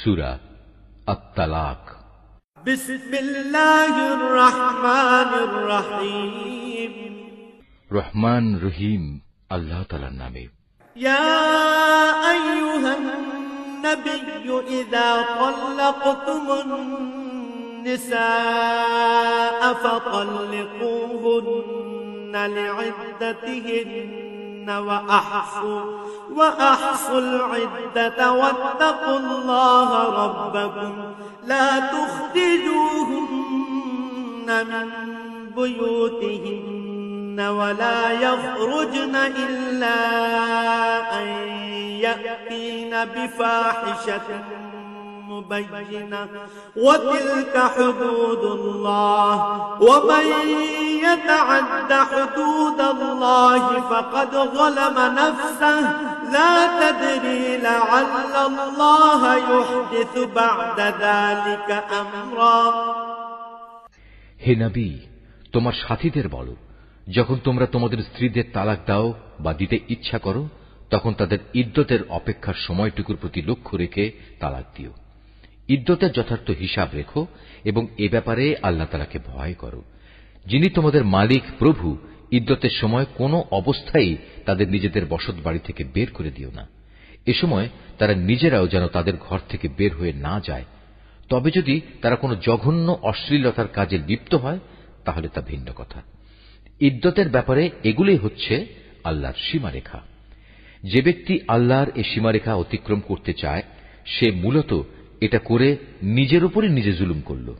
সূরা আত-তালাক। বিসমিল্লাহির রহমানির রহিম। রহমান রহিম আল্লাহ তাআলার নামে। ইয়া আইয়ুহান নাবিয়্যু ইযা তাল্লাকতুমুন নিসা ফাতাল্লিকুহুন্না লি'ইদ্দাতিহিন্না وأحصوا العدة واتقوا الله ربكم لا تخرجوهن من بيوتهن ولا يخرجن إلا أن يأتين بفاحشة مبينة وتلك حدود الله ومن يتعد حدود الله فقد ظلم نفسه لا تدري لعل الله يحدث بعد ذلك أمرا। হে নবী, তোমার সাথীদের বলো, যখন তোমরা তোমাদের স্ত্রীদের তালাক দাও বা দিতে ইচ্ছা করো, তখন তাদের ইদ্যতের অপেক্ষার সময়টুকুর প্রতি লক্ষ্য রেখে তালাক দিও। ইদ্যতের যথার্থ হিসাব রেখো এবং এ ব্যাপারে আল্লাহ তাআলাকে ভয় করো। যিনি তোমাদের মালিক প্রভু, ইদ্যতের সময় কোনো অবস্থায় তাদের নিজেদের বসত বাড়ি থেকে বের করে দিও না। এ সময় তারা নিজেরাও যেন তাদের ঘর থেকে বের হয়ে না যায়। তবে যদি তারা কোনো জঘন্য অশ্লীলতার কাজে লিপ্ত হয় তাহলে তা ভিন্ন কথা। ইদ্যতের ব্যাপারে এগুলোই হচ্ছে আল্লাহর সীমারেখা। যে ব্যক্তি আল্লাহর এই সীমারেখা অতিক্রম করতে চায় সে মূলত এটা করে নিজের উপরই নিজে জুলুম করল।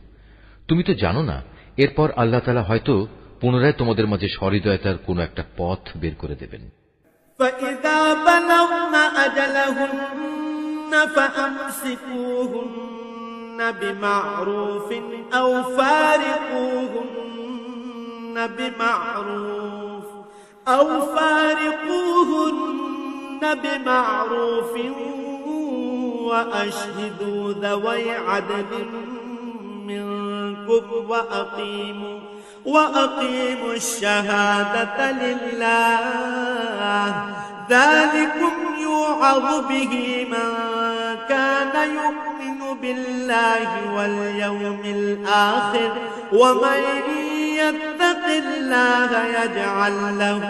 তুমি তো জানো না, এরপর আল্লাহ তাআলা হয়তো পুনরায় তোমাদের মাঝে সহৃদয়তার কোন একটা পথ বের করে দেবেন। فَإِذَا بَلَغْنَ أَجَلَهُنَّ فَأَمْسِكُوهُنَّ بِمَعْرُوفٍ أَوْ فَارِقُوهُنَّ بِمَعْرُوفٍ وَأَشْهِدُوا ذَوَيْ عَدْلٍ منكم وأقيموا الشهادة لله ذلكم يوعظ به من كان يؤمن بالله واليوم الآخر ومن يتق الله يجعل له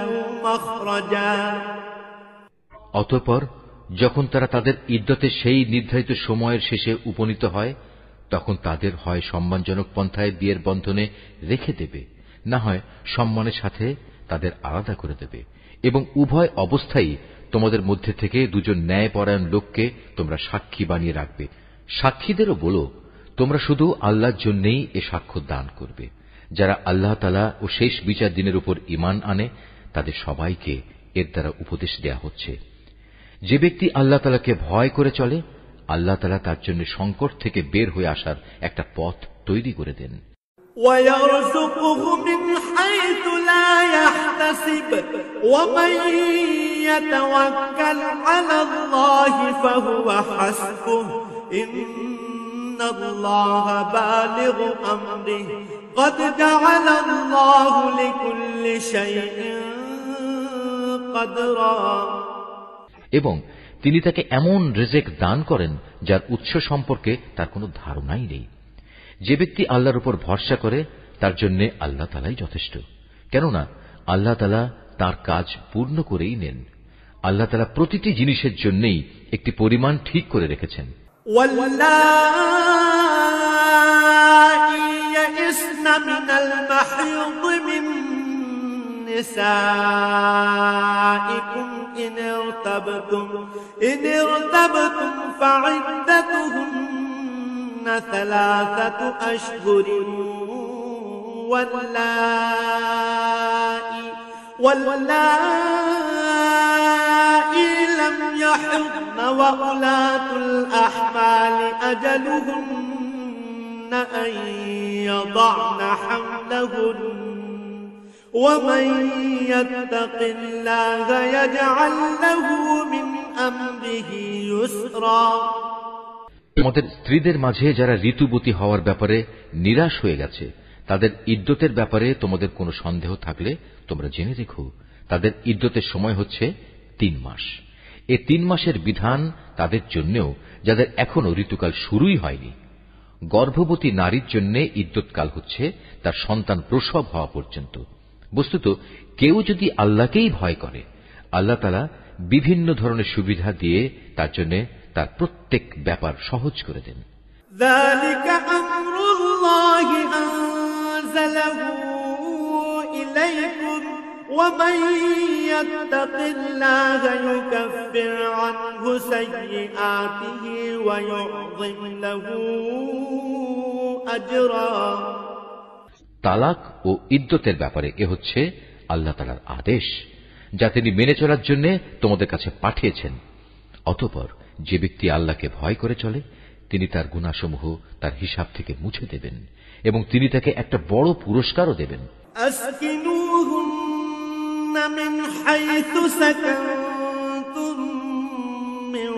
مخرجا। অতঃপর যখন তারা তাদের ইদ্যতের সেই নির্ধারিত সময়ের শেষে উপনীত হয় তখন তাদের হয় সম্মানজনক পন্থায় বিয়ের বন্ধনে রেখে দেবে, না হয় সম্মানের সাথে তাদের আলাদা করে দেবে এবং উভয় অবস্থায় তোমাদের মধ্যে থেকে দুজন ন্যায়পরায়ণ লোককে তোমরা সাক্ষী বানিয়ে রাখবে। সাক্ষীদেরও বলো, তোমরা শুধু আল্লাহর জন্যই এ সাক্ষ্য দান করবে। যারা আল্লাহ তাআলা ও শেষ বিচার দিনের উপর ঈমান আনে তাদের সবাইকে এর দ্বারা উপদেশ দেয়া হচ্ছে। যে ব্যক্তি আল্লাহ তাআলাকে ভয় করে চলে আল্লাহ তাআলা তার জন্য সংকট থেকে বের হয়ে আসার একটা পথ তৈরি করে দেন। وَيَرْزُقْهُ مِنْ حَيْثُ لَا يَحْتَسِبُ وَمَنْ يَتَوَكَّلْ عَلَى اللَّهِ فَهُوَ حَسْبُهُ إِنَّ اللَّهَ بَالِغُ أَمْرِهِ قَدْ جَعَلَ اللَّهُ لِكُلِّ شَيْءٍ قَدْرًا। এবং তিনি তাকে এমন রিজিক দান করেন যার উৎস সম্পর্কে তার কোনো ধারণাই নেই। যে ব্যক্তি আল্লাহর উপর ভরসা করে তার জন্য আল্লাহ তাআলাই যথেষ্ট, কেননা আল্লাহ তাআলা তার কাজ পূর্ণ করেই নেন। আল্লাহ তাআলা প্রতিটি জিনিসের জন্যই একটি পরিমাণ ঠিক করে রেখেছেন। نسائكم إن ارتبتم فعدتهن 3 أشهر واللائي لم يحضن وأولاة الأحمال أجلهن أن يضعن حملهن ومن يتق الله يجعل له من أمره يسرا। তোমাদের স্ত্রীদের মাঝে যারা ঋতুবতী হওয়ার ব্যাপারে নিরাশ হয়ে গেছে তাদের ইদ্যতের ব্যাপারে তোমাদের কোনো সন্দেহ থাকলে তোমরা জেনে রেখো, তাদের ইদ্যতের সময় হচ্ছে 3 মাস। এই 3 মাসের বিধান তাদের জন্যও যাদের এখনো ঋতুকাল শুরুই হয়নি। গর্ভবতী নারীর জন্য ইদ্যৎকাল হচ্ছে তার সন্তান প্রসব হওয়া পর্যন্ত। বস্তুত কেউ যদি আল্লাহকেই ভয় করে, আল্লাহ তাআলা বিভিন্ন ধরনের সুবিধা দিয়ে তার জন্য তার প্রত্যেক ব্যাপার সহজ করে দেন। ذلك أمر الله أنزله إليكم ومن يتق الله يكفر عنه سيئاته ويعظم له أجرا। তালাক ও ইদ্যতের ব্যাপারে এ হচ্ছে আল্লাহ তাআলার আদেশ, যা তিনি মেনে চলার জন্য তোমাদের কাছে পাঠিয়েছেন। অতঃপর যে ব্যক্তি আল্লাহকে ভয় করে চলে, তিনি তার গুনাহসমূহ তার হিসাব থেকে মুছে দেবেন এবং তিনি তাকে একটা বড় পুরস্কারও দেবেন। أسكنوهن من حيث سكنتم من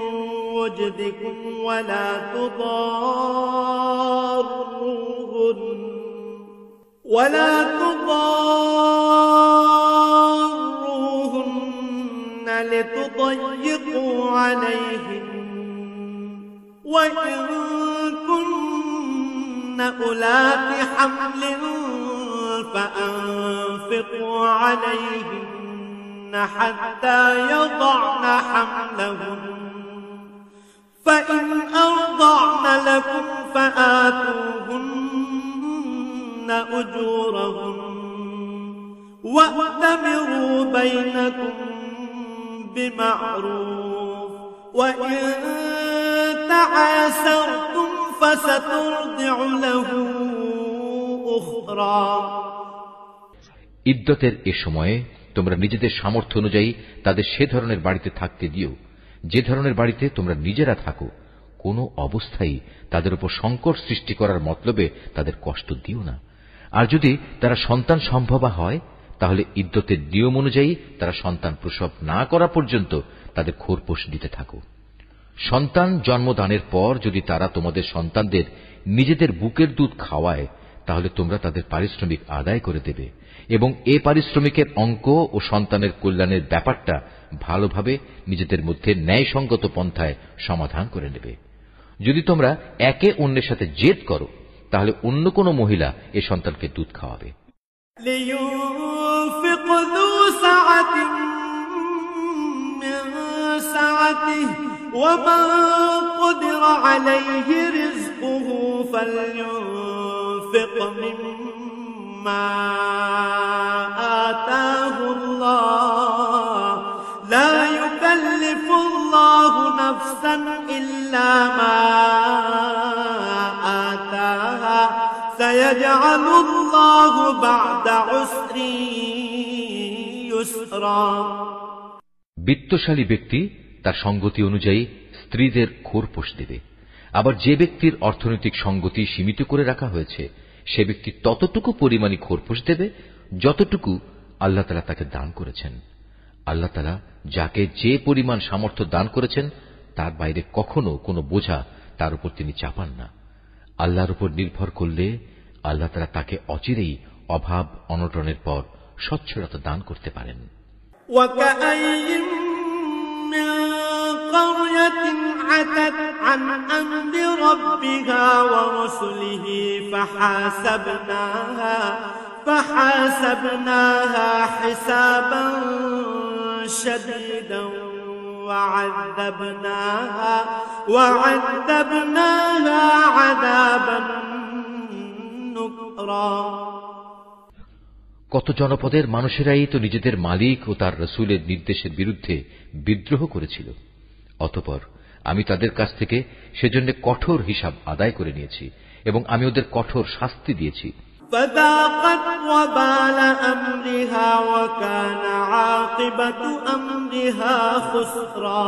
وجدكم ولا تضاروهن لتضيقوا عليهن وإن كن أولات حمل فأنفقوا عليهن حتى يضعن حملهن فإن أرضعن لكم فآتوهن أجورهن وأتمروا بينكم بمعروف وإن تعاسرتم فسترضع له أخرى। ইদ্যতের এ সময়ে তোমরা নিজেদের সামর্থ্য অনুযায়ী তাদের সে ধরনের বাড়িতে থাকতে দিও যে ধরনের বাড়িতে তোমরা নিজেরা থাকো। কোনো অবস্থায় তাদের উপর সংকট সৃষ্টি করার মতলবে তাদের কষ্ট দিও না। আর যদি তারা সন্তান সম্ভবা হয়, তাহলে ইদ্যতের নিয়ম অনুযায়ী তারা সন্তান প্রসব না করা পর্যন্ত তাদের খোরপোশ দিতে থাকো। সন্তান জন্মদানের পর যদি তারা তোমাদের সন্তানদের নিজেদের বুকের দুধ খাওয়ায়, তাহলে তোমরা তাদের পারিশ্রমিক আদায় করে দেবে এবং এ পারিশ্রমিকের অঙ্ক ও সন্তানের কল্যাণের ব্যাপারটা ভালোভাবে নিজেদের মধ্যে ন্যায়সঙ্গত পন্থায় সমাধান করে নেবে। যদি তোমরা একে অন্যের সাথে জেদ করো, তাহলে অন্য কোন মহিলা এ সন্তানকে দুধ খাওয়াবে। لينفق ذو سعة من سعته ومن قدر عليه رزقه فلينفق مما آتاه الله لا يكلف الله نفسا إلا ما آتاها سيجعل الله بعد عسر يسرا। বিত্তশালী ব্যক্তি তার সঙ্গতি অনুযায়ী স্ত্রীদের খোরপোশ দেবে। আবার যে ব্যক্তির অর্থনৈতিক সঙ্গতি সীমিত করে রাখা হয়েছে, সে ব্যক্তি ততটুকু পরিমাণে খোরপোশ দেবে যতটুকু আল্লাহ তাআলা তাকে দান করেছেন। আল্লাহ তাআলা যাকে যে পরিমাণ সামর্থ্য দান করেছেন, তার বাইরে কখনো কোনো বোঝা তার উপর তিনি চাপান না। আল্লাহর উপর নির্ভর করলে আল্লাহ তাআলা তাকে অচিরেই অভাব অনটনের পর সচ্ছলতা দান করতে পারেন। وكأين من قرية عتت عن أمر ربها ورسله فحاسبناها حسابا شديدا وعذبناها عذابا نكرا। কত জনপদের মানুষেরাই তো নিজেদের মালিক ও তার রসুলের নির্দেশের বিরুদ্ধে বিদ্রোহ করেছিল। অতঃপর আমি তাদের কাছ থেকে সেজন্য কঠোর হিসাব আদায় করে নিয়েছি এবং আমি ওদের কঠোর শাস্তি দিয়েছি। فذاقت وبال أمرها وكان عاقبة أمرها خسرا।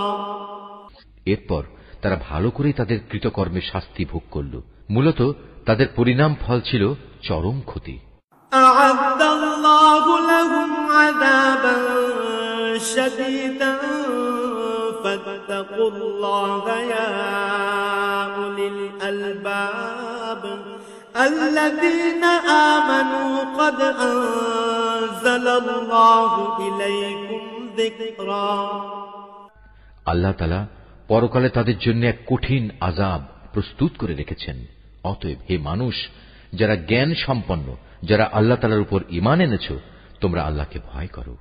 এরপর তারা ভালো করেই তাদের কৃতকর্মের শাস্তি ভোগ করল। মূলত তাদের পরিণাম ফল ছিল চরম ক্ষতি। أعد الله لهم عذابا شديدا فاتقوا الله يا أولي الألباب الذين آمنوا قد أنزل الله إليكم ذكرا। আল্লাহ তাআলা পরকালে তাদের জন্য এক কঠিন আযাব প্রস্তুত করে রেখেছেন। অতএব হে মানুষ, যারা জ্ঞান সম্পন্ন, যারা আল্লাহ তাআলার উপর ঈমান এনেছো, তোমরা আল্লাহকে ভয় করো।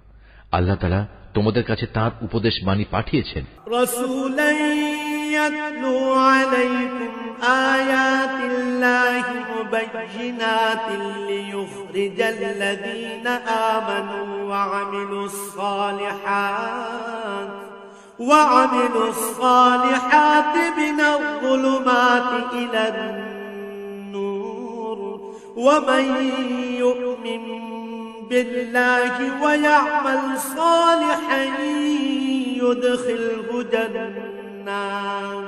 আল্লাহ তাআলা তোমাদের কাছে তাঁর উপদেশ বাণী পাঠিয়েছেন। রাসূলান ইয়াতলু আলাইকুম আয়াতিল্লাহি মুবায়্যিনাতিন লিয়ুখরিজাল্লাযীনা আমানু وعملوا الصالحات من الظلمات إلى النور ومن يؤمن بالله ويعمل صالحا يدخله جنات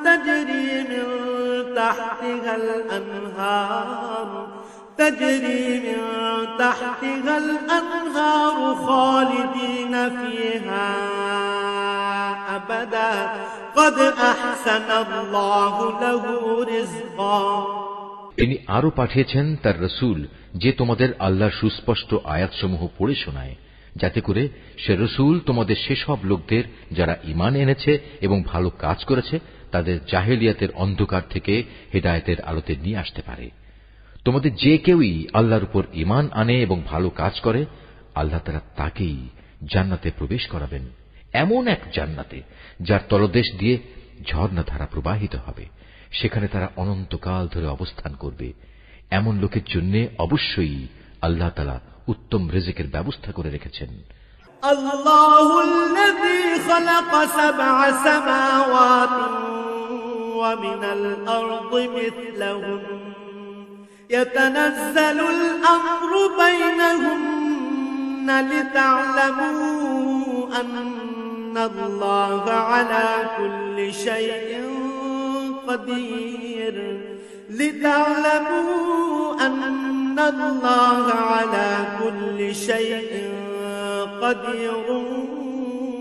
تجري من تحتها الأنهار خالدين فيها أبدا قد أحسن الله له رزقا। তিনি আরো পাঠিয়েছেন তার রসুল, যে তোমাদের আল্লাহর সুস্পষ্ট আয়াতসমূহ পড়ে শোনায়, যাতে করে সে রসুল তোমাদের সেসব লোকদের যারা ঈমান এনেছে এবং ভালো কাজ করেছে তাদের জাহেলিয়াতের অন্ধকার থেকে হেদায়েতের আলোতে নিয়ে আসতে পারে। তোমাদের যে কেউই আল্লাহর উপর ঈমান আনে এবং ভালো কাজ করে, আল্লাহ তাআলা তাকেই জান্নাতে প্রবেশ করাবেন, এমন এক জান্নাতে যার তলদেশ দিয়ে ঝর্ণাধারা প্রবাহিত হবে। সেখানে তারা অনন্তকাল ধরে অবস্থান করবে। এমন লোকের জন্য অবশ্যই আল্লাহ তাআলা উত্তম রিজিকের ব্যবস্থা করে রেখেছেন। আল্লাহুল্লাযী খালাকা সাবআ সামাওয়াতিন ওয়া মিনাল আরদি মিথলাহুন ইয়াতানাজ্জালুল আমরু বাইনাহুন্না লিতা'লামু আন্নাল্লাহা আলা কুল্লি শাইইন قدير لتعلموا أن الله على كل شيء قدير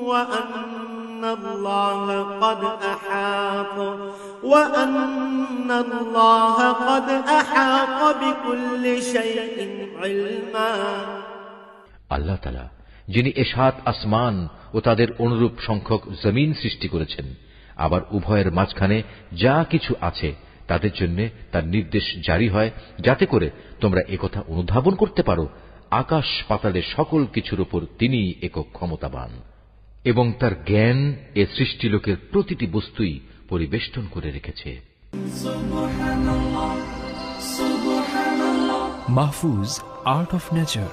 وأن الله قد أحاط بكل شيء علما। আল্লাহ তাআলা যিনি এ সাত আসমান ও তাদের অনুরূপ সংখ্যক জমিন সৃষ্টি করেছেন, আবার উভয়ের মাঝখানে যা কিছু আছে তাদের জন্য তার নির্দেশ জারি হয়, যাতে করে তোমরা একথা অনুধাবন করতে পারো আকাশ পাতালের সকল কিছুর উপর তিনি একক ক্ষমতাবান, এবং তার জ্ঞান এ সৃষ্টিলোকের প্রতিটি বস্তুই পরিবেষ্টন করে রেখেছে। Mahfuz, art of nature.